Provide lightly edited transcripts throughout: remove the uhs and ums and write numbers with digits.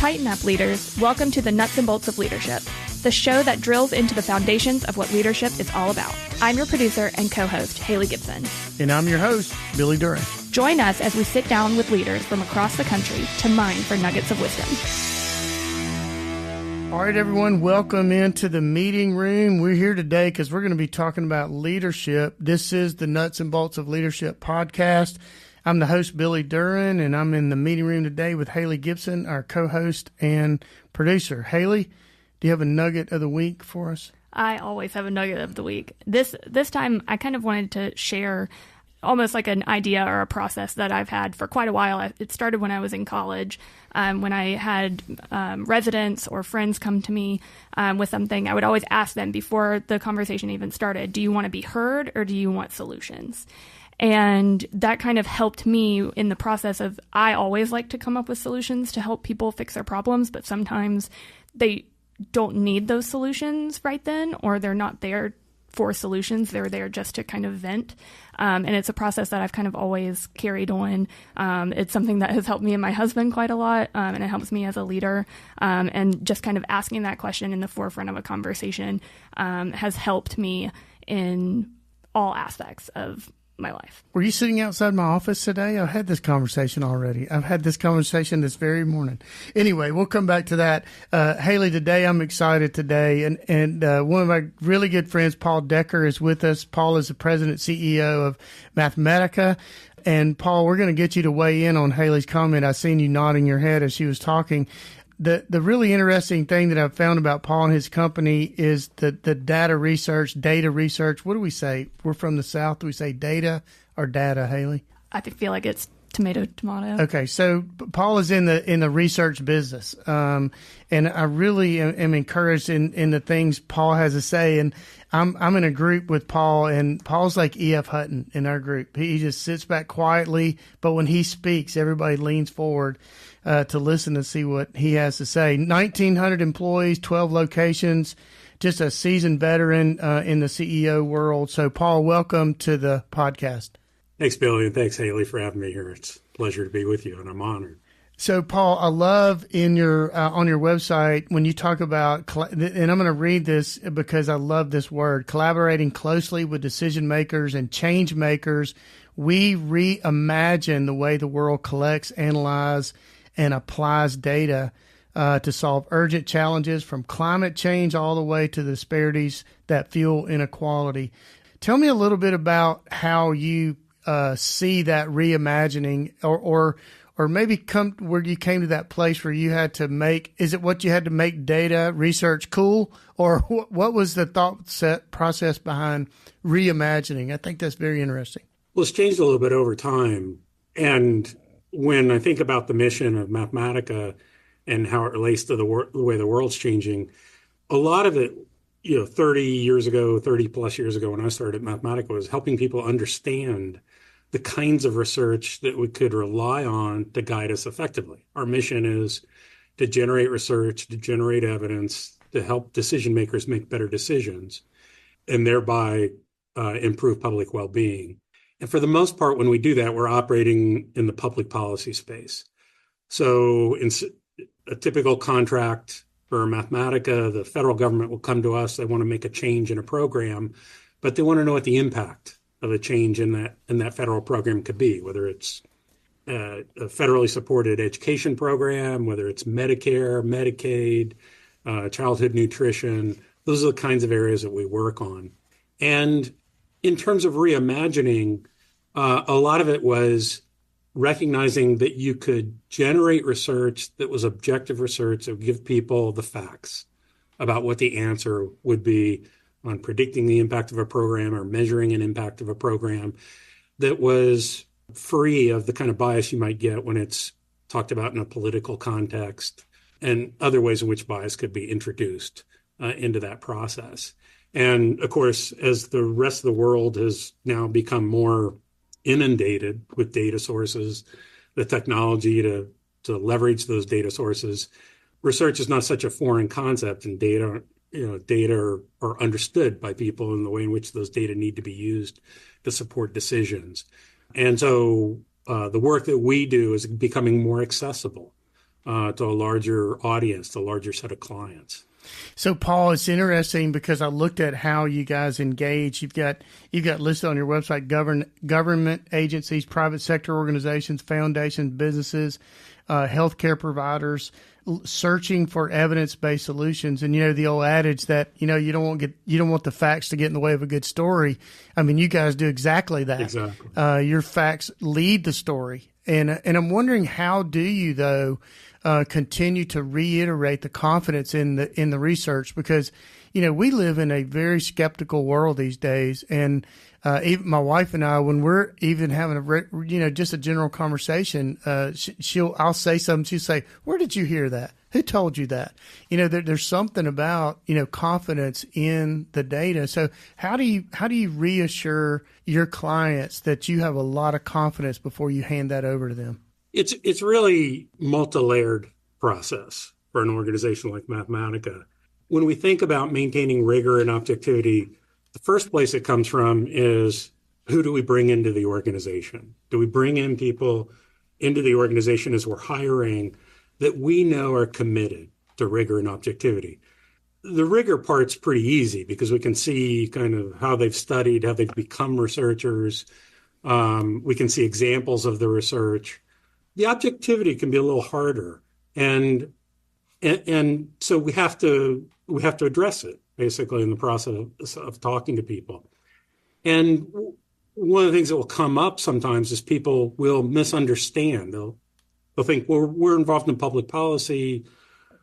Tighten up, leaders. Welcome to the Nuts and Bolts of Leadership, the show that drills into the foundations of what leadership is all about. I'm your producer and co-host, Hali Gibson. And I'm your host, Billy Duran. Join us as we sit down with leaders from across the country to mine for nuggets of wisdom. All right, everyone, welcome into the meeting room. We're here today because we're going to be talking about leadership. This is the Nuts and Bolts of Leadership podcast. I'm the host, Billy Duran, and I'm in the meeting room today with Hali Gibson, our co-host and producer. Hali, do you have a nugget of the week for us? I always have a nugget of the week. This time, I kind of wanted to share almost like an idea or a process that I've had for quite a while. It started when I was in college, when I had residents or friends come to me with something. I would always ask them before the conversation even started, do you want to be heard or do you want solutions? And that kind of helped me in the process of, I always like to come up with solutions to help people fix their problems, but sometimes they don't need those solutions right then, or they're not there for solutions. They're there just to kind of vent. And it's a process that I've kind of always carried on. It's something that has helped me and my husband quite a lot. And it helps me as a leader. And just kind of asking that question in the forefront of a conversation has helped me in all aspects of my life. Were you sitting outside my office today? I've had this conversation already. I've had this conversation this very morning. Anyway, we'll come back to that. Hali, today I'm excited today. And one of my really good friends, Paul Decker, is with us. Paul is the president CEO of Mathematica. And Paul, we're going to get you to weigh in on Hali's comment. I seen you nodding your head as she was talking. The really interesting thing that I've found about Paul and his company is the data research. What do we say? We're from the South. Do we say data or data, Hali? I feel like it's tomato. Okay, so Paul is in the research business, and I really am encouraged in the things Paul has to say. And I'm in a group with Paul, and Paul's like E.F. Hutton in our group. He just sits back quietly, but when he speaks, everybody leans forward to listen to see what he has to say. 1,900 employees, 12 locations, just a seasoned veteran in the CEO world. So, Paul, welcome to the podcast. Thanks, Billy, and thanks, Hali, for having me here. It's a pleasure to be with you, and I'm honored. So, Paul, I love in your on your website when you talk about, and I'm going to read this because I love this word, collaborating closely with decision makers and change makers. We reimagine the way the world collects, analyzes, and applies data to solve urgent challenges from climate change all the way to the disparities that fuel inequality. Tell me a little bit about how you see that reimagining, or maybe come where you came to that place where you had to make, is it what you had to make data research cool, or what was the thought set process behind reimagining? I think that's very interesting. Well, it's changed a little bit over time. And when I think about the mission of Mathematica and how it relates to the way the world's changing, a lot of it, 30 plus years ago when I started Mathematica, was helping people understand the kinds of research that we could rely on to guide us effectively. Our mission is to generate research, to generate evidence, to help decision makers make better decisions, and thereby improve public well-being. And for the most part, when we do that, we're operating in the public policy space. So in a typical contract for Mathematica, the federal government will come to us. They want to make a change in a program, but they want to know what the impact of a change in that federal program could be, whether it's a federally supported education program, whether it's Medicare, Medicaid, childhood nutrition. Those are the kinds of areas that we work on. And in terms of reimagining, a lot of it was recognizing that you could generate research that was objective research that would give people the facts about what the answer would be on predicting the impact of a program or measuring an impact of a program, that was free of the kind of bias you might get when it's talked about in a political context and other ways in which bias could be introduced into that process. And of course, as the rest of the world has now become more inundated with data sources, the technology to leverage those data sources, research is not such a foreign concept, and data are understood by people in the way in which those data need to be used to support decisions. And so the work that we do is becoming more accessible to a larger audience, to a larger set of clients. So, Paul, it's interesting because I looked at how you guys engage. You've got listed on your website government agencies, private sector organizations, foundations, businesses, healthcare providers, searching for evidence-based solutions. And the old adage that you don't want the facts to get in the way of a good story. I mean, you guys do exactly that. Exactly. Your facts lead the story, and I'm wondering, how do you though continue to reiterate the confidence in the research? Because we live in a very skeptical world these days, and even my wife and I, when we're even having just a general conversation, I'll say something, she'll say, "Where did you hear that? Who told you that?" There's something about confidence in the data. So how do you reassure your clients that you have a lot of confidence before you hand that over to them? It's really multi-layered process for an organization like Mathematica. When we think about maintaining rigor and objectivity, the first place it comes from is, who do we bring into the organization? Do we bring in people into the organization as we're hiring that we know are committed to rigor and objectivity? The rigor part's pretty easy because we can see kind of how they've studied, how they've become researchers. We can see examples of the research. The objectivity can be a little harder, and so we have to address it basically in the process of talking to people. And one of the things that will come up sometimes is people will misunderstand. They'll think, well, we're involved in public policy,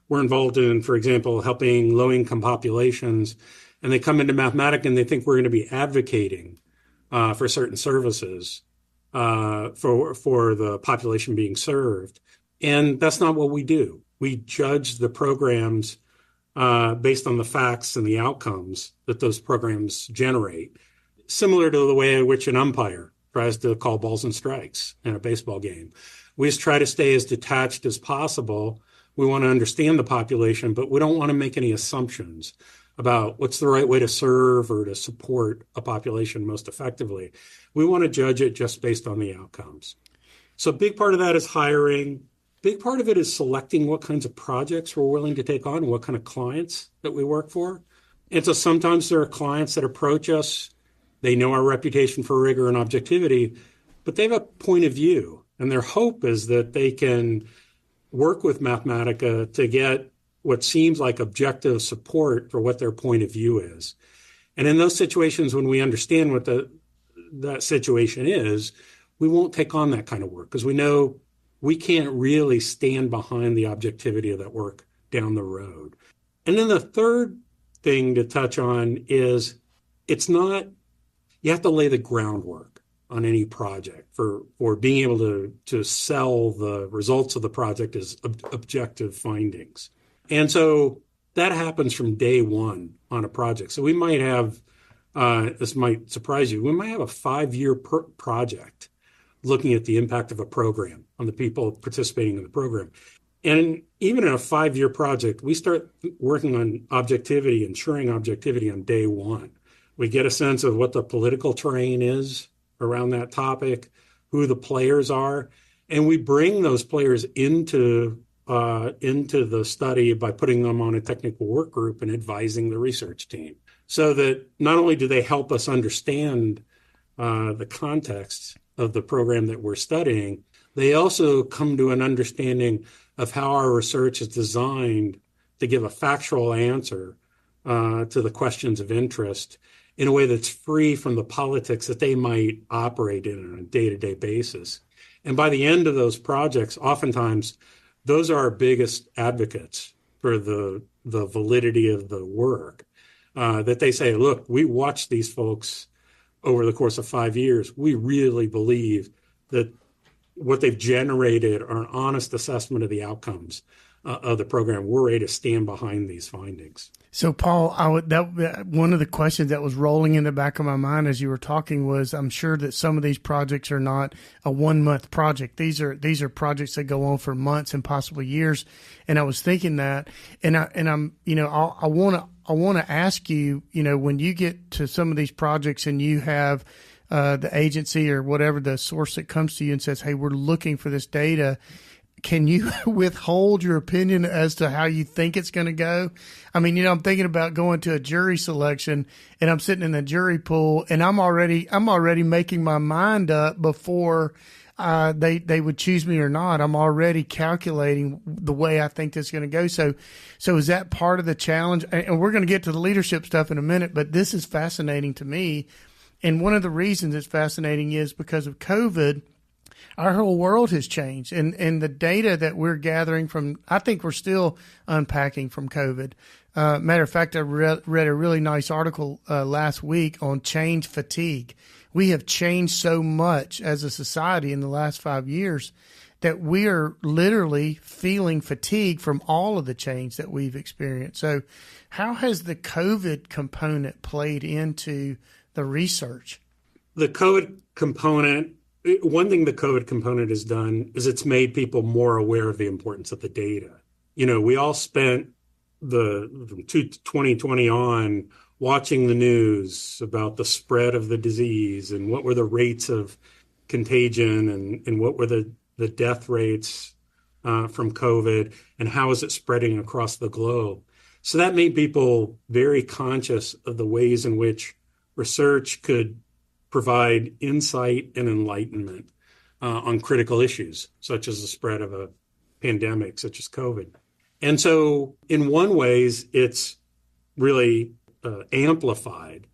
we're involved in, for example, helping low-income populations, and they come into Mathematica and they think we're going to be advocating for certain services. For the population being served. And that's not what we do. We judge the programs based on the facts and the outcomes that those programs generate, similar to the way in which an umpire tries to call balls and strikes in a baseball game. We just try to stay as detached as possible. We want to understand the population, but we don't want to make any assumptions about what's the right way to serve or to support a population most effectively. We want to judge it just based on the outcomes. So a big part of that is hiring. Big part of it is selecting what kinds of projects we're willing to take on and what kind of clients that we work for. And so sometimes there are clients that approach us. They know our reputation for rigor and objectivity, but they have a point of view. And their hope is that they can work with Mathematica to get what seems like objective support for what their point of view is. And in those situations, when we understand what that situation is, we won't take on that kind of work because we know we can't really stand behind the objectivity of that work down the road. And then the third thing to touch on is you have to lay the groundwork on any project for being able to sell the results of the project as objective findings. And so that happens from day one on a project. So we might have, this might surprise you, we might have a 5-year project looking at the impact of a program on the people participating in the program. And even in a 5-year project, we start working on objectivity, ensuring objectivity on day one. We get a sense of what the political terrain is around that topic, who the players are, and we bring those players into the study by putting them on a technical work group and advising the research team, so that not only do they help us understand the context of the program that we're studying, they also come to an understanding of how our research is designed to give a factual answer to the questions of interest in a way that's free from the politics that they might operate in on a day-to-day basis. And by the end of those projects, oftentimes, those are our biggest advocates for the validity of the work, that they say, look, we watched these folks over the course of 5 years. We really believe that what they've generated are an honest assessment of the outcomes of the program. We're ready to stand behind these findings. So, Paul, one of the questions that was rolling in the back of my mind as you were talking was, I'm sure that some of these projects are not a 1-month project. These are projects that go on for months and possibly years. And I was thinking that, and I'm, I want to ask you, when you get to some of these projects and you have the agency or whatever the source that comes to you and says, hey, we're looking for this data, can you withhold your opinion as to how you think it's going to go? I mean, I'm thinking about going to a jury selection, and I'm sitting in the jury pool, and I'm already making my mind up before they would choose me or not. I'm already calculating the way I think this is going to go. So is that part of the challenge? And we're going to get to the leadership stuff in a minute, but this is fascinating to me. And one of the reasons it's fascinating is because of COVID. Our whole world has changed, and the data that we're gathering from, I think we're still unpacking from COVID. Matter of fact, I read a really nice article last week on change fatigue. We have changed so much as a society in the last 5 years that we are literally feeling fatigue from all of the change that we've experienced. So how has the COVID component played into the research? The COVID component, one thing the COVID component has done is it's made people more aware of the importance of the data. We all spent from 2020 on watching the news about the spread of the disease and what were the rates of contagion and what were the death rates from COVID and how is it spreading across the globe. So that made people very conscious of the ways in which research could provide insight and enlightenment on critical issues, such as the spread of a pandemic, such as COVID. And so in one ways, it's really amplified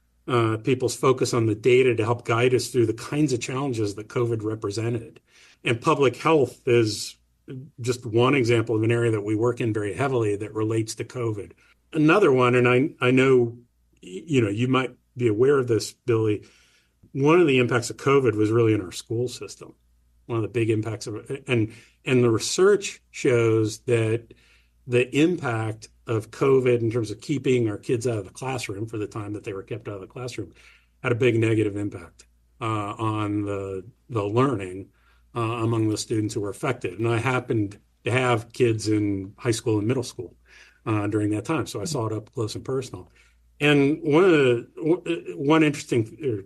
people's focus on the data to help guide us through the kinds of challenges that COVID represented. And public health is just one example of an area that we work in very heavily that relates to COVID. Another one, and I know, you might be aware of this, Billy, one of the impacts of COVID was really in our school system. One of the big impacts of it. And the research shows that the impact of COVID in terms of keeping our kids out of the classroom for the time that they were kept out of the classroom had a big negative impact on the learning among the students who were affected. And I happened to have kids in high school and middle school during that time, so I saw it up close and personal. And a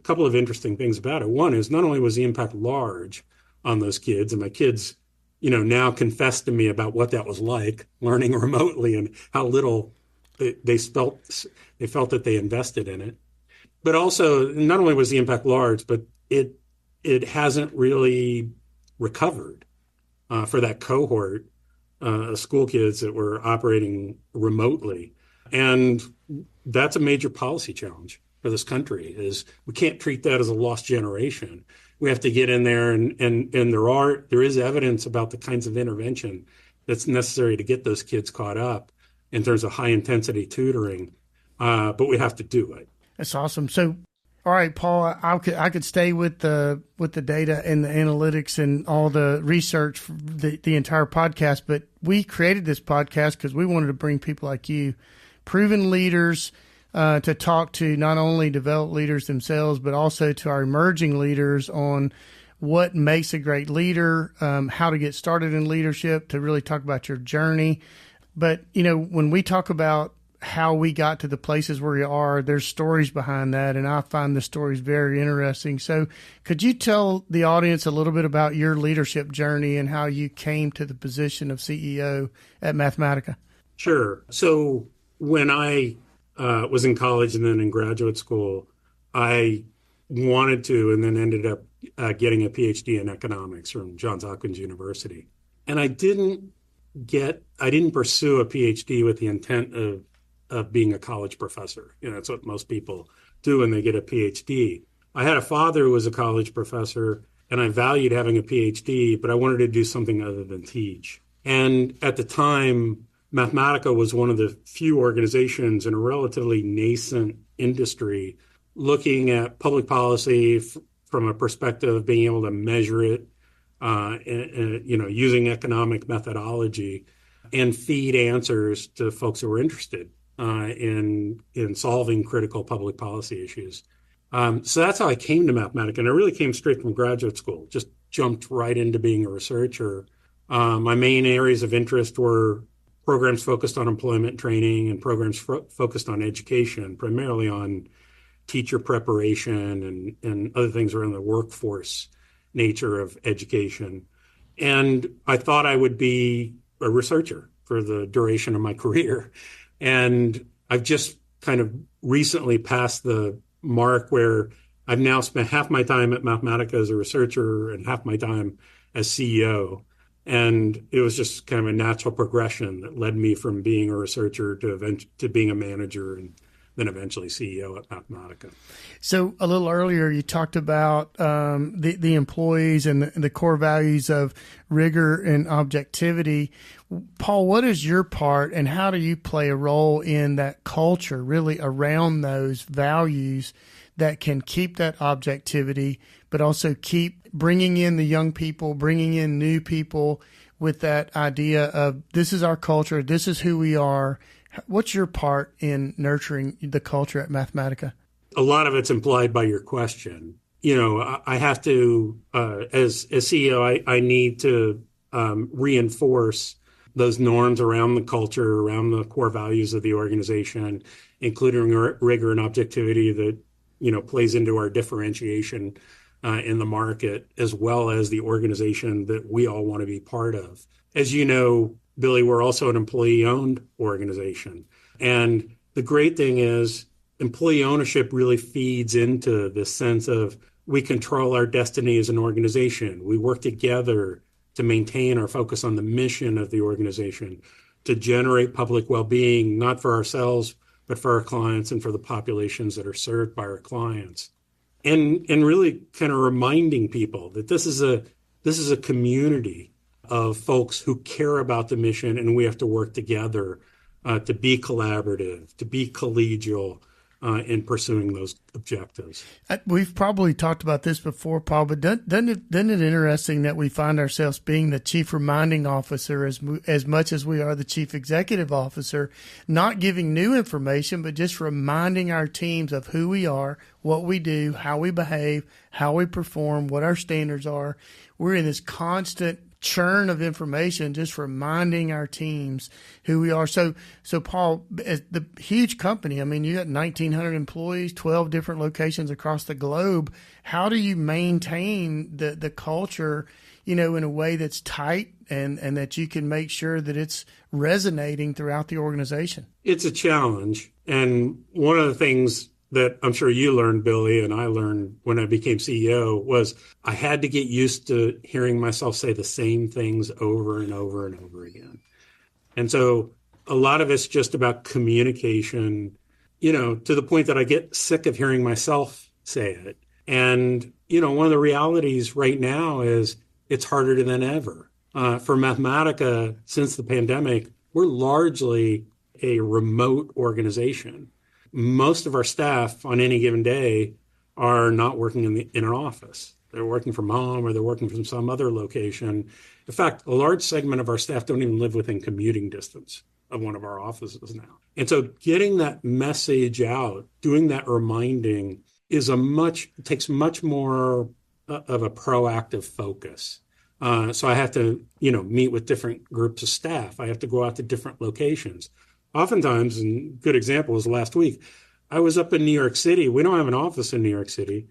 couple of interesting things about it. One is not only was the impact large on those kids, and my kids, now confess to me about what that was like learning remotely and how little they felt that they invested in it. But also, not only was the impact large, but it hasn't really recovered for that cohort of school kids that were operating remotely. And that's a major policy challenge for this country. Is we can't treat that as a lost generation. We have to get in there, and there is evidence about the kinds of intervention that's necessary to get those kids caught up in terms of high intensity tutoring. But we have to do it. That's awesome. So, all right, Paul, I could stay with the data and the analytics and all the research for the entire podcast, but we created this podcast because we wanted to bring people like you, proven leaders, to talk to not only developed leaders themselves, but also to our emerging leaders on what makes a great leader, how to get started in leadership, to really talk about your journey. But, when we talk about how we got to the places where we are, there's stories behind that, and I find the stories very interesting. So could you tell the audience a little bit about your leadership journey and how you came to the position of CEO at Mathematica? Sure. So when I was in college and then in graduate school, I wanted to, and then ended up getting a PhD in economics from Johns Hopkins University. And I didn't pursue a PhD with the intent of being a college professor. That's what most people do when they get a PhD. I had a father who was a college professor, and I valued having a PhD, but I wanted to do something other than teach. And at the time, Mathematica was one of the few organizations in a relatively nascent industry looking at public policy from a perspective of being able to measure it, using economic methodology and feed answers to folks who were interested in solving critical public policy issues. So that's how I came to Mathematica, and I really came straight from graduate school, just jumped right into being a researcher. My main areas of interest were programs focused on employment training and programs focused on education, primarily on teacher preparation and other things around the workforce nature of education. And I thought I would be a researcher for the duration of my career. And I've just kind of recently passed the mark where I've now spent half my time at Mathematica as a researcher and half my time as CEO. And it was just kind of a natural progression that led me from being a researcher to being a manager and then eventually CEO at Mathematica. So a little earlier, you talked about the employees and the core values of rigor and objectivity. Paul, what is your part and how do you play a role in that culture, really around those values that can keep that objectivity, but also keep bringing in the young people, bringing in new people with that idea of this is our culture, this is who we are. What's your part in nurturing the culture at Mathematica? A lot of it's implied by your question. You know, I have to, as CEO, I need to reinforce those norms around the culture, around the core values of the organization, including rigor and objectivity that, you know, plays into our differentiation in the market, as well as the organization that we all want to be part of. As you know, Billy, we're also an employee-owned organization. And the great thing is employee ownership really feeds into this sense of we control our destiny as an organization. We work together to maintain our focus on the mission of the organization, to generate public well-being, not for ourselves, but for our clients and for the populations that are served by our clients. And really kind of reminding people that this is a community of folks who care about the mission, and we have to work together to be collaborative, to be collegial in pursuing those objectives. We've probably talked about this before, Paul, but doesn't it interesting that we find ourselves being the chief reminding officer as much as we are the chief executive officer, not giving new information, but just reminding our teams of who we are, what we do, how we behave, how we perform, what our standards are. We're in this constant churn of information, just reminding our teams who we are. So Paul, as the huge company, I mean, you got 1,900 employees, 12 different locations across the globe. How do you maintain the culture, you know, in a way that's tight and that you can make sure that it's resonating throughout the organization? It's a challenge. And one of the things that I'm sure you learned, Billy, and I learned when I became CEO was I had to get used to hearing myself say the same things over and over and over again. And so a lot of it's just about communication, you know, to the point that I get sick of hearing myself say it. And, you know, one of the realities right now is it's harder than ever. For Mathematica, since the pandemic, we're largely a remote organization. Most of our staff on any given day are not working in an office. They're working from home or they're working from some other location. In fact, a large segment of our staff don't even live within commuting distance of one of our offices now. And so getting that message out, doing that reminding takes much more of a proactive focus. So I have to, you know, meet with different groups of staff. I have to go out to different locations. Oftentimes, and a good example was last week, I was up in New York City. We don't have an office in New York City,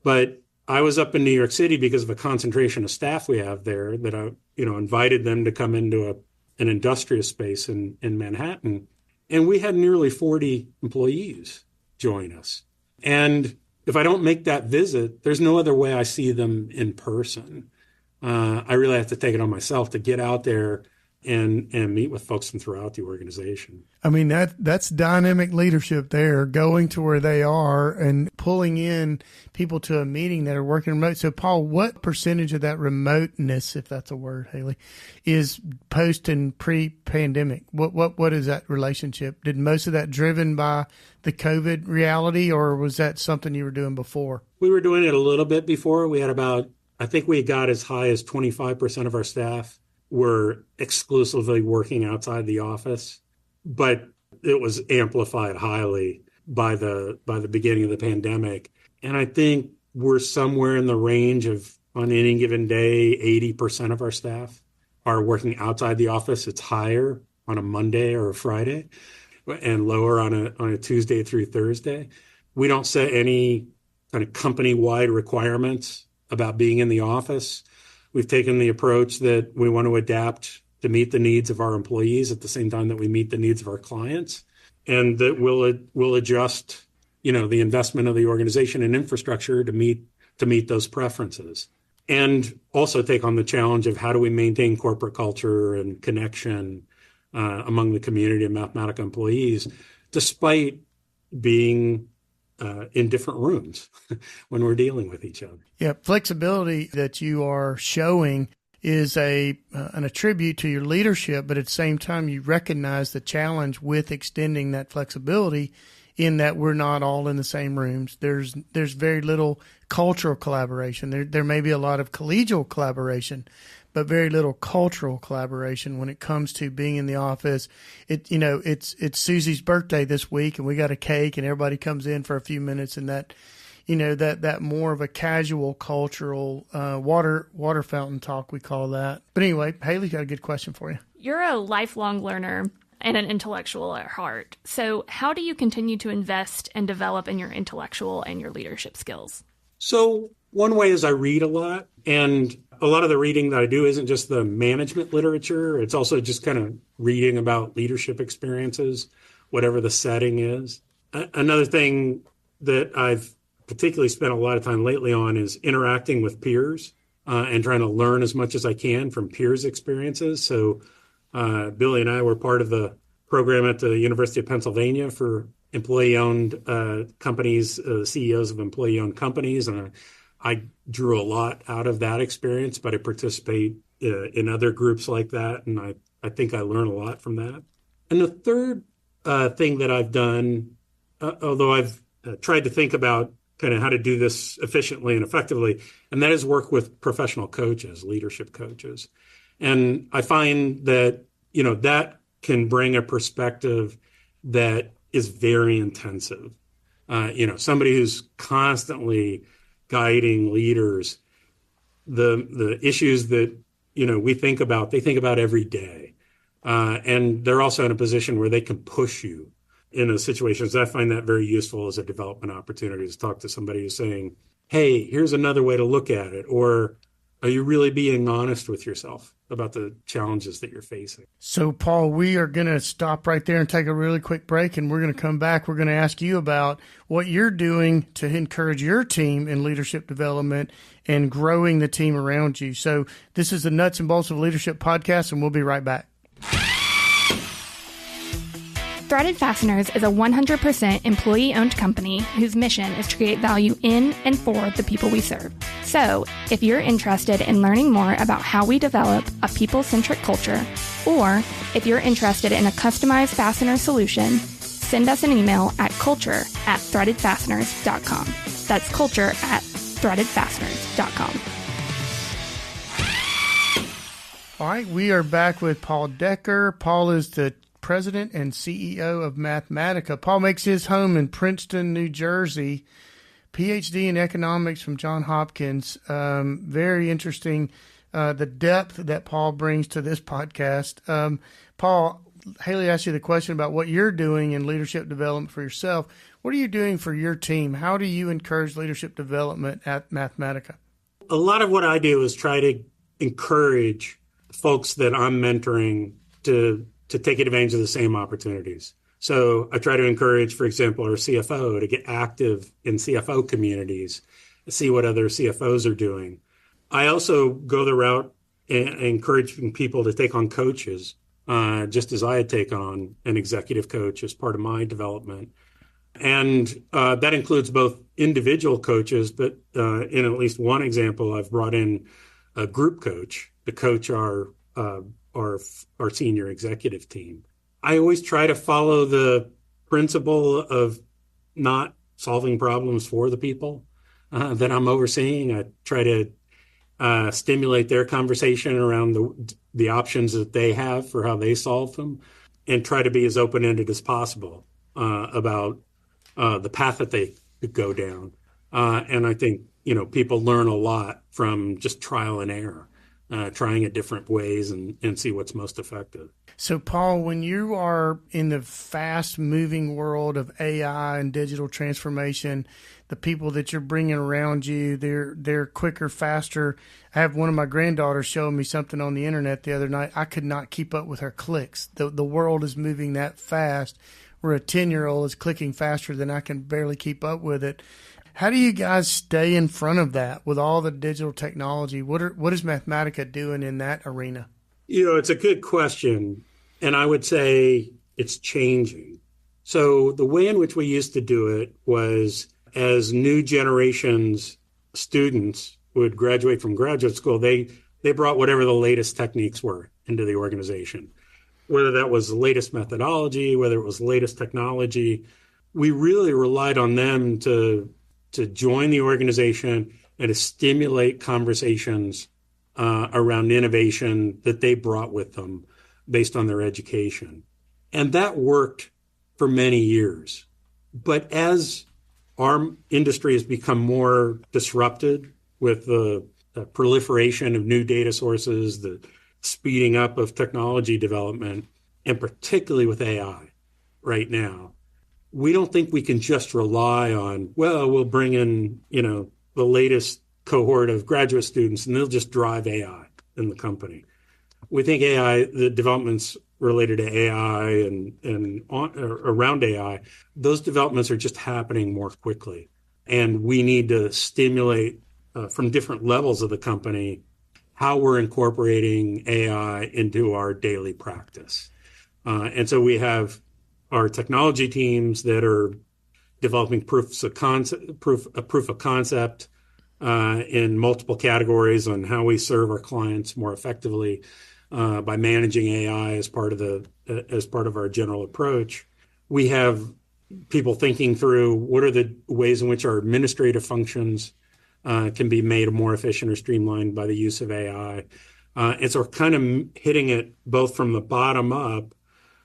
but I was up in New York City because of a concentration of staff we have there that I, you know, invited them to come into an industrial space in Manhattan. And we had nearly 40 employees join us. And if I don't make that visit, there's no other way I see them in person. I really have to take it on myself to get out there and meet with folks from throughout the organization. I mean, that's dynamic leadership there, going to where they are and pulling in people to a meeting that are working remote. So, Paul, what percentage of that remoteness, if that's a word, Hali, is post and pre-pandemic? What is that relationship? Did most of that driven by the COVID reality, or was that something you were doing before? We were doing it a little bit before. We had I think we got as high as 25% of our staff were exclusively working outside the office, but it was amplified highly by the beginning of the pandemic. And I think we're somewhere in the range of, on any given day, 80% of our staff are working outside the office. It's higher on a Monday or a Friday and lower on a Tuesday through Thursday. We don't set any kind of company-wide requirements about being in the office. We've taken the approach that we want to adapt to meet the needs of our employees at the same time that we meet the needs of our clients, and that we'll adjust, the investment of the organization and infrastructure to meet those preferences, and also take on the challenge of how do we maintain corporate culture and connection among the community of Mathematica employees, despite being in different rooms when we're dealing with each other. Yeah, flexibility that you are showing is an attribute to your leadership, but at the same time, you recognize the challenge with extending that flexibility in that we're not all in the same rooms. There's very little cultural collaboration. There may be a lot of collegial collaboration, but very little cultural collaboration when it comes to being in the office. It's Susie's birthday this week, and we got a cake, and everybody comes in for a few minutes, and that more of a casual cultural water fountain talk, we call that. But anyway, Haley's got a good question for you. You're a lifelong learner and an intellectual at heart. So how do you continue to invest and develop in your intellectual and your leadership skills? So one way is I read a lot, and a lot of the reading that I do isn't just the management literature. It's also just kind of reading about leadership experiences, whatever the setting is. Another thing that I've particularly spent a lot of time lately on is interacting with peers and trying to learn as much as I can from peers' experiences. So Billy and I were part of the program at the University of Pennsylvania for employee-owned companies, CEOs of employee-owned companies, and I drew a lot out of that experience, but I participate in other groups like that, and I think I learn a lot from that. And the third thing that I've done, although I've tried to think about kind of how to do this efficiently and effectively, and that is work with professional coaches, leadership coaches. And I find that, that can bring a perspective that is very intensive. Somebody who's constantly guiding leaders, the issues that, we think about, they think about every day. And they're also in a position where they can push you in those situations. I find that very useful as a development opportunity to talk to somebody who's saying, hey, here's another way to look at it. Or are you really being honest with yourself about the challenges that you're facing? So, Paul, we are going to stop right there and take a really quick break, and we're going to come back. We're going to ask you about what you're doing to encourage your team in leadership development and growing the team around you. So this is the Nuts and Bolts of Leadership podcast, and we'll be right back. Threaded Fasteners is a 100% employee-owned company whose mission is to create value in and for the people we serve. So, if you're interested in learning more about how we develop a people-centric culture, or if you're interested in a customized fastener solution, send us an email at culture@threadedfasteners.com. That's culture@threadedfasteners.com. All right, we are back with Paul Decker. Paul is the President and CEO of Mathematica. Paul makes his home in Princeton, New Jersey. PhD in economics from Johns Hopkins. Very interesting, the depth that Paul brings to this podcast. Paul, Haley asked you the question about what you're doing in leadership development for yourself. What are you doing for your team? How do you encourage leadership development at Mathematica? A lot of what I do is try to encourage folks that I'm mentoring to take advantage of the same opportunities. So I try to encourage, for example, our CFO to get active in CFO communities, see what other CFOs are doing. I also go the route encouraging people to take on coaches, just as I take on an executive coach as part of my development. And that includes both individual coaches, but in at least one example, I've brought in a group coach to coach our senior executive team. I always try to follow the principle of not solving problems for the people that I'm overseeing. I try to stimulate their conversation around the options that they have for how they solve them, and try to be as open-ended as possible about the path that they could go down. And I think, people learn a lot from just trial and error. trying it different ways and see what's most effective. So, Paul, when you are in the fast-moving world of AI and digital transformation, the people that you're bringing around you, they're quicker, faster. I have one of my granddaughters showing me something on the internet the other night. I could not keep up with her clicks. The world is moving that fast, where a 10-year-old is clicking faster than I can barely keep up with it. How do you guys stay in front of that with all the digital technology? What is Mathematica doing in that arena? It's a good question, and I would say it's changing. So the way in which we used to do it was as new generations students would graduate from graduate school, they brought whatever the latest techniques were into the organization, whether that was the latest methodology, whether it was the latest technology. We really relied on them to join the organization and to stimulate conversations around innovation that they brought with them based on their education. And that worked for many years. But as our industry has become more disrupted with the proliferation of new data sources, the speeding up of technology development, and particularly with AI right now, we don't think we can just rely on, we'll bring in, the latest cohort of graduate students and they'll just drive AI in the company. We think AI, the developments related to AI and around AI, those developments are just happening more quickly. And we need to stimulate from different levels of the company how we're incorporating AI into our daily practice. And so we have our technology teams that are developing proof of concept in multiple categories on how we serve our clients more effectively by managing AI as part of our general approach. We have people thinking through what are the ways in which our administrative functions can be made more efficient or streamlined by the use of AI. And so we're kind of hitting it both from the bottom up,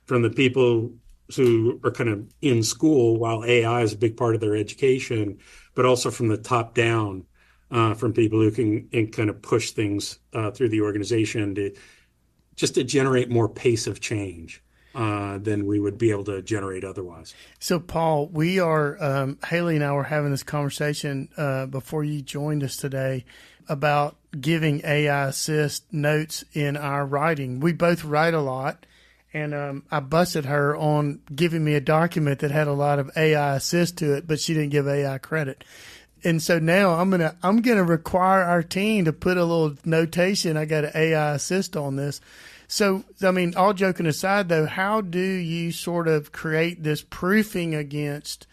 from the people who are kind of in school while AI is a big part of their education, but also from the top down, from people who can kind of push things through the organization to generate more pace of change than we would be able to generate otherwise. So, Paul, we are, Haley and I were having this conversation before you joined us today about giving AI assist notes in our writing. We both write a lot. And I busted her on giving me a document that had a lot of AI assist to it, but she didn't give AI credit. And so now I'm gonna require our team to put a little notation. I got an AI assist on this. So, I mean, all joking aside, though, how do you sort of create this proofing against,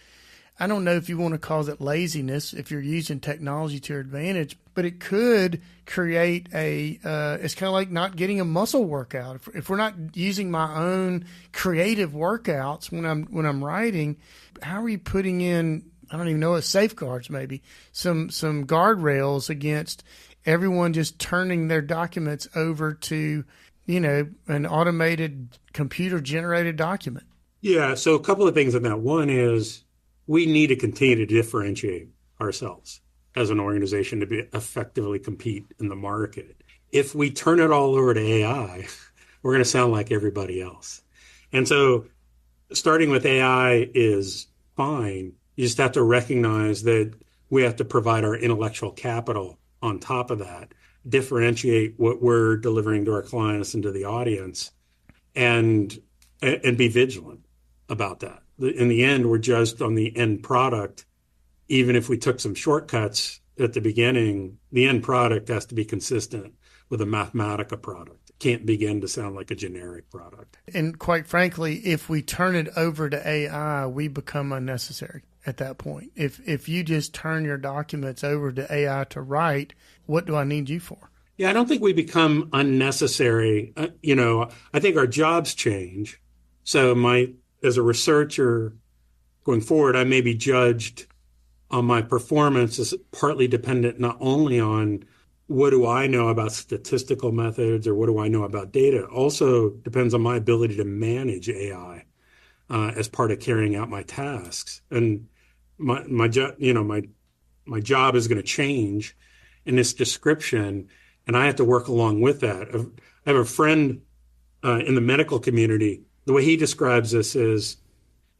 I don't know if you want to call it laziness if you're using technology to your advantage, but it could create it's kind of like not getting a muscle workout. If we're not using my own creative workouts when I'm writing, how are you putting in, I don't even know, safeguards maybe, some guardrails against everyone just turning their documents over to, an automated computer-generated document? Yeah, so a couple of things on that. One is we need to continue to differentiate ourselves as an organization to be effectively compete in the market. If we turn it all over to AI, we're going to sound like everybody else. And so starting with AI is fine. You just have to recognize that we have to provide our intellectual capital on top of that, differentiate what we're delivering to our clients and to the audience, and be vigilant about that. In the end, we're judged on the end product. Even if we took some shortcuts at the beginning, the end product has to be consistent with a Mathematica product. It can't begin to sound like a generic product. And quite frankly, if we turn it over to AI, we become unnecessary at that point. If you just turn your documents over to AI to write, what do I need you for? Yeah, I don't think we become unnecessary. I think our jobs change. So as a researcher going forward, I may be judged on my performance as partly dependent not only on what do I know about statistical methods or what do I know about data. It also depends on my ability to manage AI as part of carrying out my tasks. And my job is going to change in this description. and I have to work along with that. I have a friend in the medical community. The way he describes this is,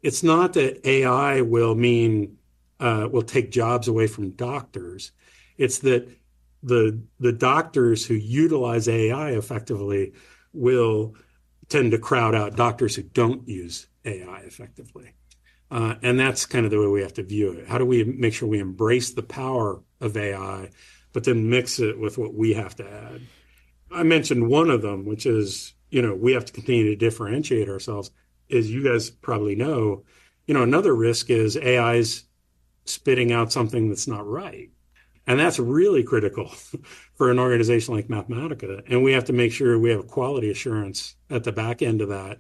it's not that AI will take jobs away from doctors. It's that the doctors who utilize AI effectively will tend to crowd out doctors who don't use AI effectively. And that's kind of the way we have to view it. How do we make sure we embrace the power of AI, but then mix it with what we have to add? I mentioned one of them, which is, we have to continue to differentiate ourselves. As you guys probably know, another risk is AI's spitting out something that's not right. And that's really critical for an organization like Mathematica. And we have to make sure we have quality assurance at the back end of that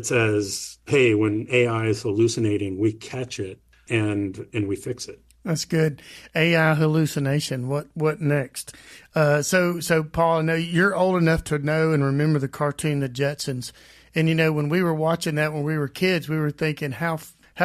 says, hey, when AI is hallucinating, we catch it and we fix it. That's good. AI hallucination. What next? So Paul, I know you're old enough to know and remember the cartoon The Jetsons. And, when we were watching that when we were kids, we were thinking how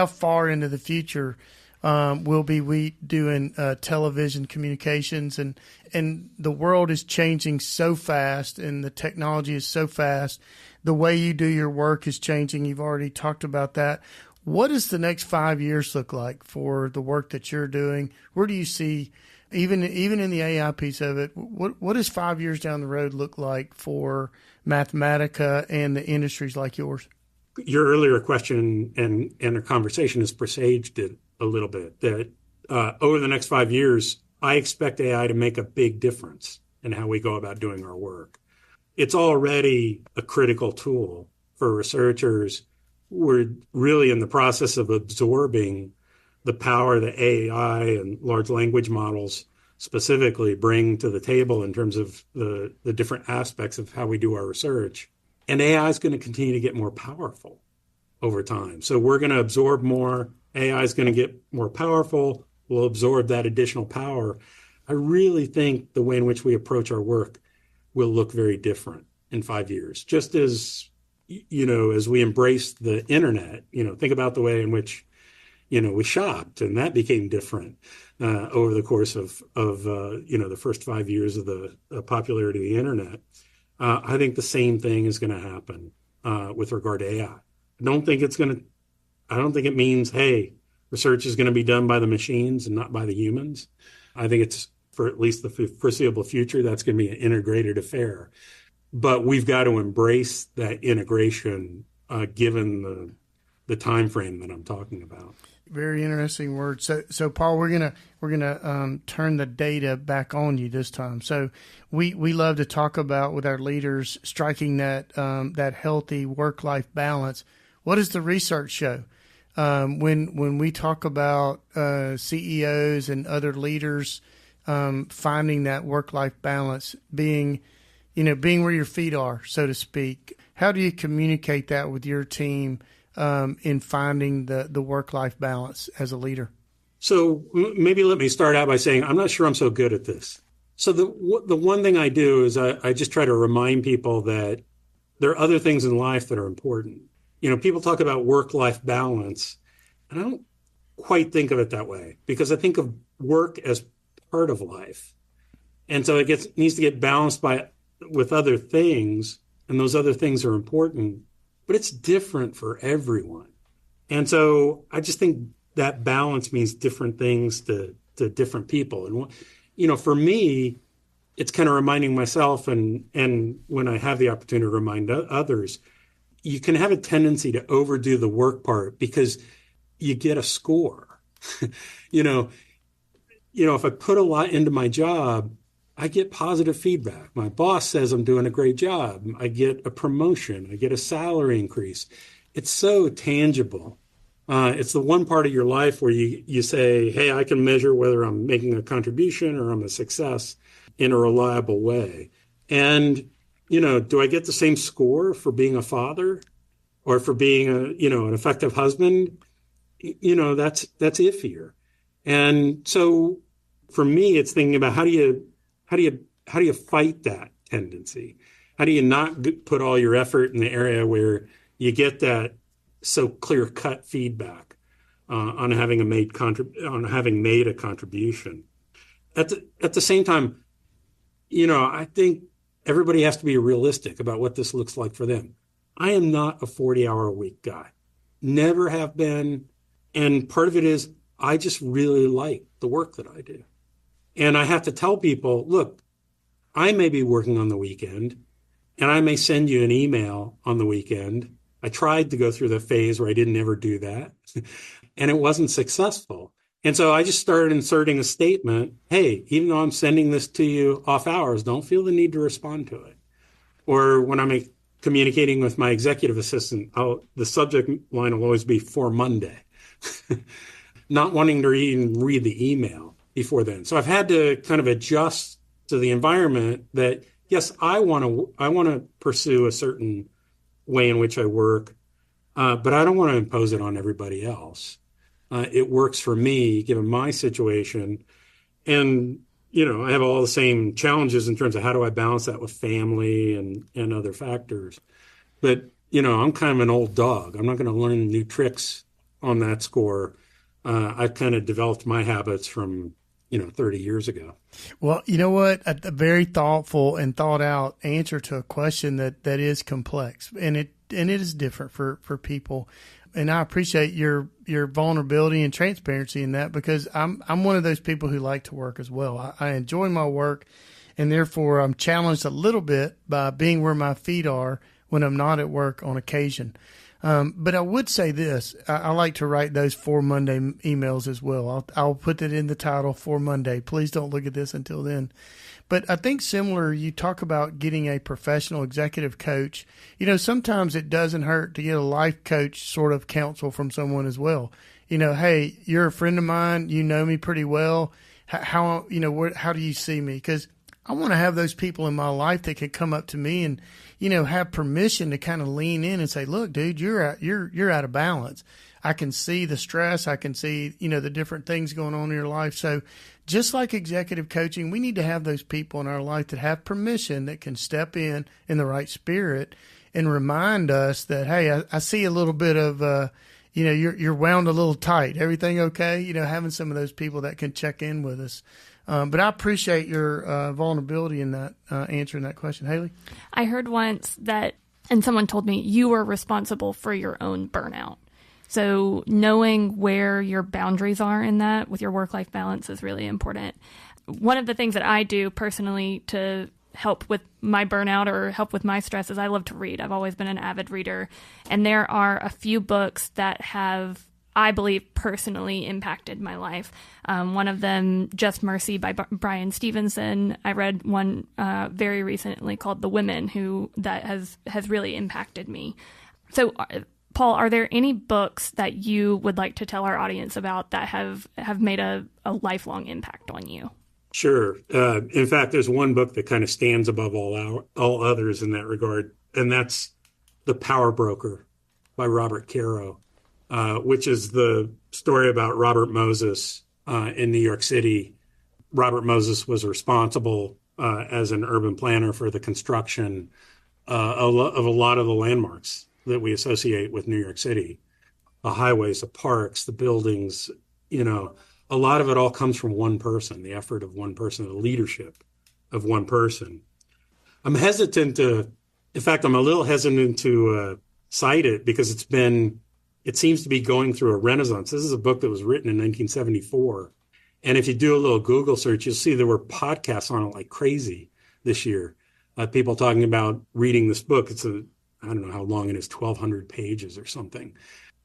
far into the future will be we doing television communications, and the world is changing so fast and the technology is so fast. The way you do your work is changing. You've already talked about that. What does the next 5 years look like for the work that you're doing? Where do you see, even in the AI piece of it, what does 5 years down the road look like for Mathematica and the industries like yours? Your earlier question and a conversation has presaged it a little bit, that over the next 5 years, I expect AI to make a big difference in how we go about doing our work. It's already a critical tool for researchers. We're really in the process of absorbing the power that AI and large language models specifically bring to the table in terms of the different aspects of how we do our research. And AI is going to continue to get more powerful over time. So we're going to absorb more. AI is going to get more powerful. We'll absorb that additional power. I really think the way in which we approach our work will look very different in 5 years. Just as, as we embrace the internet, think about the way in which, we shopped, and that became different over the course of the first 5 years of the popularity of the internet. I think the same thing is going to happen with regard to AI. I don't think it means, hey, research is going to be done by the machines and not by the humans. I think it's, for at least the foreseeable future, that's going to be an integrated affair. But we've got to embrace that integration given the time frame that I'm talking about. Very interesting word. So Paul, we're gonna turn the data back on you this time. So we love to talk about with our leaders striking that healthy work-life balance. What does the research show? When we talk about CEOs and other leaders finding that work-life balance, being where your feet are, so to speak, how do you communicate that with your team in finding the work-life balance as a leader? So maybe let me start out by saying I'm not sure I'm so good at this. So the one thing I do is I just try to remind people that there are other things in life that are important. People talk about work-life balance, and I don't quite think of it that way, because I think of work as part of life. And so it needs to get balanced with other things, and those other things are important, but it's different for everyone. And so I just think that balance means different things to different people. And, for me, it's kind of reminding myself, and when I have the opportunity to remind others, you can have a tendency to overdo the work part because you get a score. If I put a lot into my job, I get positive feedback. My boss says I'm doing a great job. I get a promotion. I get a salary increase. It's so tangible. It's the one part of your life where you say, hey, I can measure whether I'm making a contribution or I'm a success in a reliable way. And, do I get the same score for being a father or for being an effective husband? That's iffier. And so for me, it's thinking about how do you fight that tendency? How do you not put all your effort in the area where you get that so clear-cut feedback on having made a contribution? At the same time, I think everybody has to be realistic about what this looks like for them. I am not a 40-hour-a-week guy. Never have been. And part of it is I just really like the work that I do. And I have to tell people, look, I may be working on the weekend and I may send you an email on the weekend. I tried to go through the phase where I didn't ever do that and it wasn't successful. And so I just started inserting a statement. Hey, even though I'm sending this to you off hours, don't feel the need to respond to it. Or when I'm communicating with my executive assistant, the subject line will always be for Monday, not wanting to even read the email before then. So I've had to kind of adjust to the environment that, yes, I want to pursue a certain way in which I work, but I don't want to impose it on everybody else. It works for me, given my situation. And, I have all the same challenges in terms of how do I balance that with family and other factors. But, I'm kind of an old dog. I'm not going to learn new tricks on that score. I've kind of developed my habits from, 30 years ago. Well, you know what? A very thoughtful and thought out answer to a question that is complex, and it is different for people. And I appreciate your vulnerability and transparency in that, because I'm one of those people who like to work as well. I enjoy my work, and therefore I'm challenged a little bit by being where my feet are when I'm not at work on occasion. But I would say this, I like to write those for Monday emails as well. I'll put that in the title, for Monday. Please don't look at this until then. But I think similar, you talk about getting a professional executive coach. Sometimes it doesn't hurt to get a life coach sort of counsel from someone as well. Hey, you're a friend of mine. You know me pretty well. How do you see me? Because I want to have those people in my life that can come up to me and, have permission to kind of lean in and say, look, dude, you're out of balance. I can see the stress. I can see, the different things going on in your life. So just like executive coaching, we need to have those people in our life that have permission, that can step in the right spirit and remind us that, hey, I see a little bit of, you're wound a little tight. Everything okay? Having some of those people that can check in with us. But I appreciate your vulnerability in that, answering that question. Haley? I heard once that, and someone told me, you are responsible for your own burnout. So knowing where your boundaries are in that with your work-life balance is really important. One of the things that I do personally to help with my burnout or help with my stress is I love to read. I've always been an avid reader. And there are a few books that have, I believe, personally impacted my life. One of them, Just Mercy by Brian Stevenson. I read one very recently called The Women, that has really impacted me. So, Paul, are there any books that you would like to tell our audience about that have made a lifelong impact on you? Sure. In fact, there's one book that kind of stands above all others in that regard, and that's The Power Broker by Robert Caro. Which is the story about Robert Moses in New York City. Robert Moses was responsible as an urban planner for the construction of a lot of the landmarks that we associate with New York City, the highways, the parks, the buildings. A lot of it all comes from one person, the effort of one person, the leadership of one person. I'm a little hesitant to cite it because it seems to be going through a renaissance. This is a book that was written in 1974. And if you do a little Google search, you'll see there were podcasts on it like crazy this year. People talking about reading this book. I don't know how long it is, 1,200 pages or something.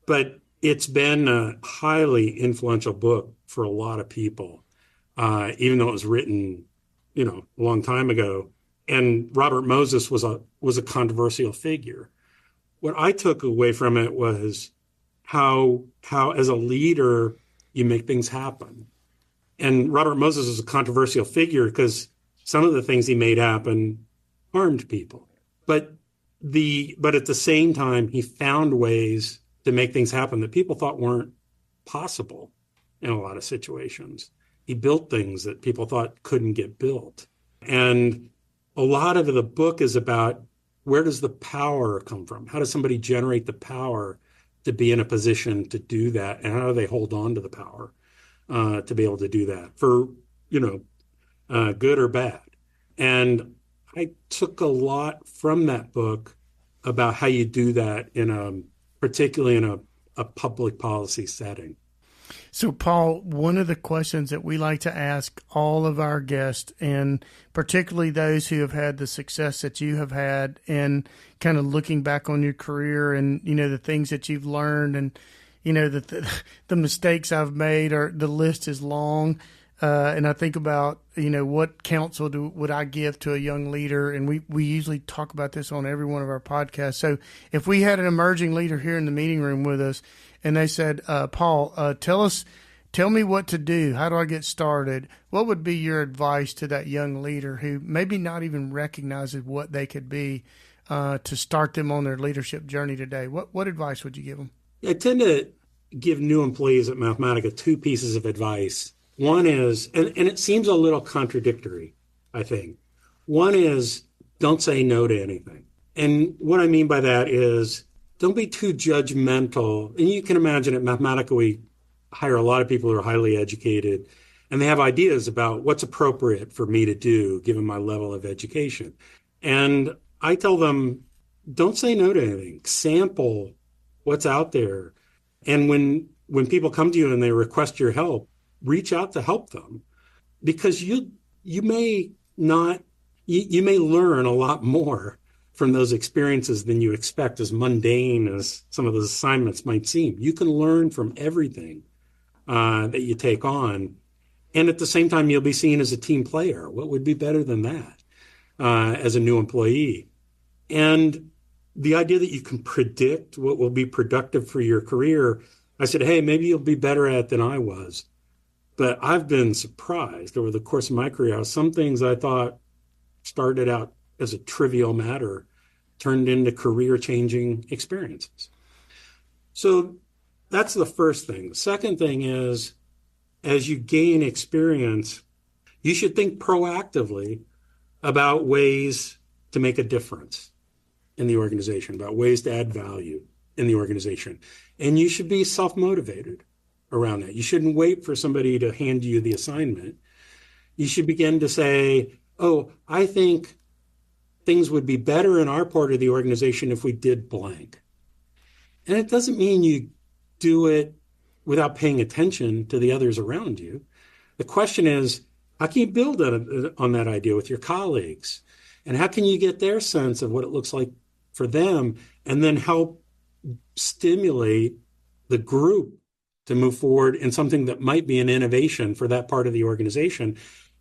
But it's been a highly influential book for a lot of people, even though it was written, a long time ago. And Robert Moses was a controversial figure. What I took away from it was how as a leader you make things happen. And Robert Moses is a controversial figure because some of the things he made happen harmed people. But at the same time, he found ways to make things happen that people thought weren't possible in a lot of situations. He built things that people thought couldn't get built. And a lot of the book is about, where does the power come from? How does somebody generate the power to be in a position to do that? And how do they hold on to the power to be able to do that for, good or bad? And I took a lot from that book about how you do that particularly in a public policy setting. So, Paul, one of the questions that we like to ask all of our guests, and particularly those who have had the success that you have had, and kind of looking back on your career and, the things that you've learned and, the mistakes I've made, or the list is long. And I think about, what counsel would I give to a young leader? And we usually talk about this on every one of our podcasts. So if we had an emerging leader here in the meeting room with us and they said, Paul, tell me what to do. How do I get started? What would be your advice to that young leader who maybe not even recognizes what they could be to start them on their leadership journey today? What advice would you give them? I tend to give new employees at Mathematica two pieces of advice. One is, and it seems a little contradictory, I think. One is, don't say no to anything. And what I mean by that is, don't be too judgmental. And you can imagine at Mathematica, we hire a lot of people who are highly educated, and they have ideas about what's appropriate for me to do, given my level of education. And I tell them, don't say no to anything. Sample what's out there. And when people come to you and they request your help, reach out to help them, because you may learn a lot more from those experiences than you expect, as mundane as some of those assignments might seem. You can learn from everything that you take on. And at the same time, you'll be seen as a team player. What would be better than that as a new employee? And the idea that you can predict what will be productive for your career, I said, hey, maybe you'll be better at it than I was. But I've been surprised over the course of my career how some things I thought started out as a trivial matter turned into career-changing experiences. So that's the first thing. The second thing is, as you gain experience, you should think proactively about ways to make a difference in the organization, about ways to add value in the organization. And you should be self-motivated around that. You shouldn't wait for somebody to hand you the assignment. You should begin to say, oh, I think things would be better in our part of the organization if we did blank. And it doesn't mean you do it without paying attention to the others around you. The question is, how can you build on that idea with your colleagues? And how can you get their sense of what it looks like for them, and then help stimulate the group to move forward in something that might be an innovation for that part of the organization.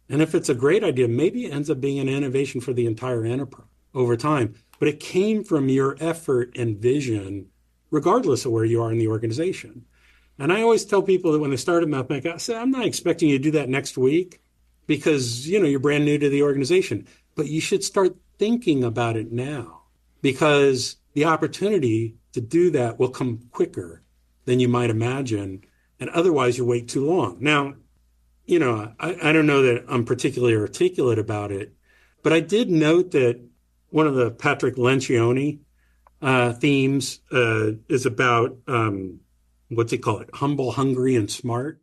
And if it's a great idea, maybe it ends up being an innovation for the entire enterprise over time. But it came from your effort and vision, regardless of where you are in the organization. And I always tell people that when they start at Mathematica, I say, I'm not expecting you to do that next week because, you're brand new to the organization. But you should start thinking about it now, because the opportunity to do that will come quicker than you might imagine. And otherwise, you wait too long. Now, I don't know that I'm particularly articulate about it, but I did note that one of the Patrick Lencioni themes is about, what's he call it? Humble, hungry, and smart.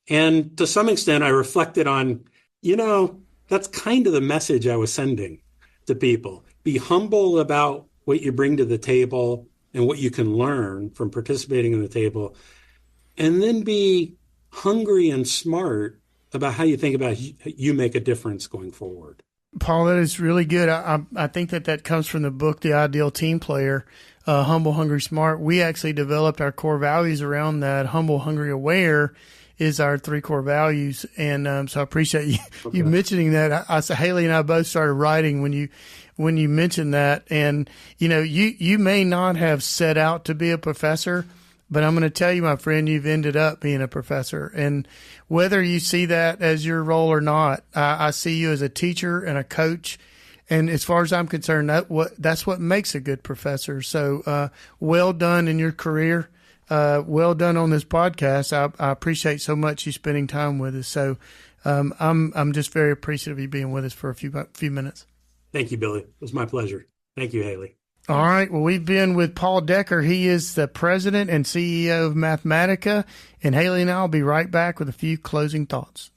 And to some extent, I reflected on, that's kind of the message I was sending to people. Be humble about what you bring to the table and what you can learn from participating in the table. And then be hungry and smart about how you think about you make a difference going forward. Paul, that is really good. I think that comes from the book, The Ideal Team Player, Humble, Hungry, Smart. We actually developed our core values around that. Humble, Hungry, Aware is our 3 core values. And so I appreciate you mentioning that. I said, Haley and I both started writing when you mentioned that. And, you may not have set out to be a professor, but I'm going to tell you, my friend, you've ended up being a professor. And whether you see that as your role or not, I see you as a teacher and a coach. And as far as I'm concerned, that's what makes a good professor. So well done in your career. Well done on this podcast. I appreciate so much you spending time with us. So I'm just very appreciative of you being with us for a few minutes. Thank you, Billy. It was my pleasure. Thank you, Haley. All right. Well, we've been with Paul Decker. He is the president and CEO of Mathematica. And Haley and I will be right back with a few closing thoughts.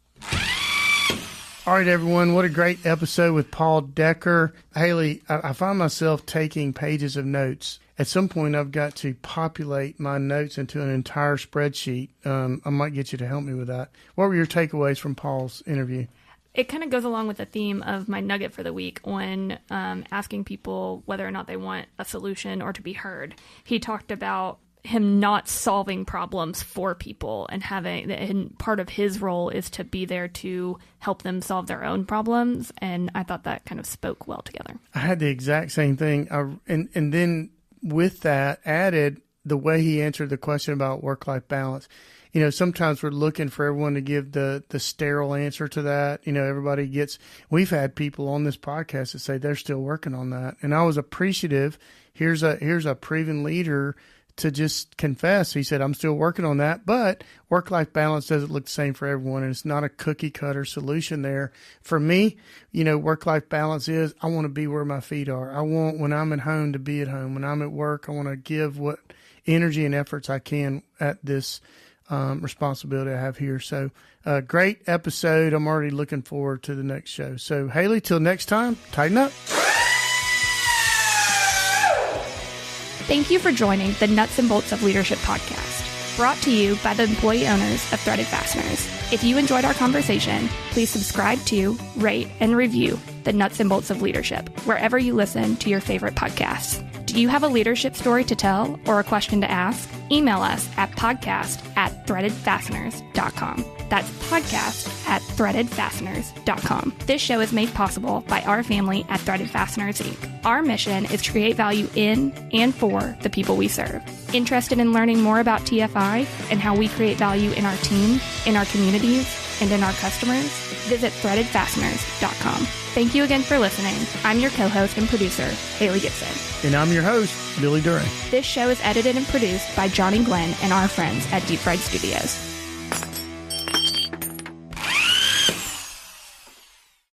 All right, everyone. What a great episode with Paul Decker. Haley, I find myself taking pages of notes. At some point, I've got to populate my notes into an entire spreadsheet. I might get you to help me with that. What were your takeaways from Paul's interview? It kind of goes along with the theme of my nugget for the week on asking people whether or not they want a solution or to be heard. He talked about him not solving problems for people and part of his role is to be there to help them solve their own problems. And I thought that kind of spoke well together. I had the exact same thing. And then with that added the way he answered the question about work-life balance. You know, sometimes we're looking for everyone to give the sterile answer to that. You know, we've had people on this podcast that say they're still working on that. And I was appreciative. Here's a proven leader to just confess. He said, I'm still working on that, but work-life balance doesn't look the same for everyone, and it's not a cookie-cutter solution there. For me, you know, work-life balance is I want to be where my feet are. I want, when I'm at home, to be at home. When I'm at work, I want to give what energy and efforts I can at this responsibility I have here. So great episode. I'm already looking forward to the next show. So, Haley, till next time, tighten up. Thank you for joining the Nuts and Bolts of Leadership podcast, brought to you by the employee owners of Threaded Fasteners. If you enjoyed our conversation, please subscribe to, rate, and review the Nuts and Bolts of Leadership wherever you listen to your favorite podcasts. Do you have a leadership story to tell or a question to ask? Email us at podcast@threadedfasteners.com. That's podcast@threadedfasteners.com. This show is made possible by our family at Threaded Fasteners, Inc. Our mission is to create value in and for the people we serve. Interested in learning more about TFI and how we create value in our team, in our communities, and in our customers? Visit threadedfasteners.com. Thank you again for listening. I'm your co-host and producer, Haley Gibson. And I'm your host, Billy Duray. This show is edited and produced by Johnny Glenn and our friends at Deep Fried Studios.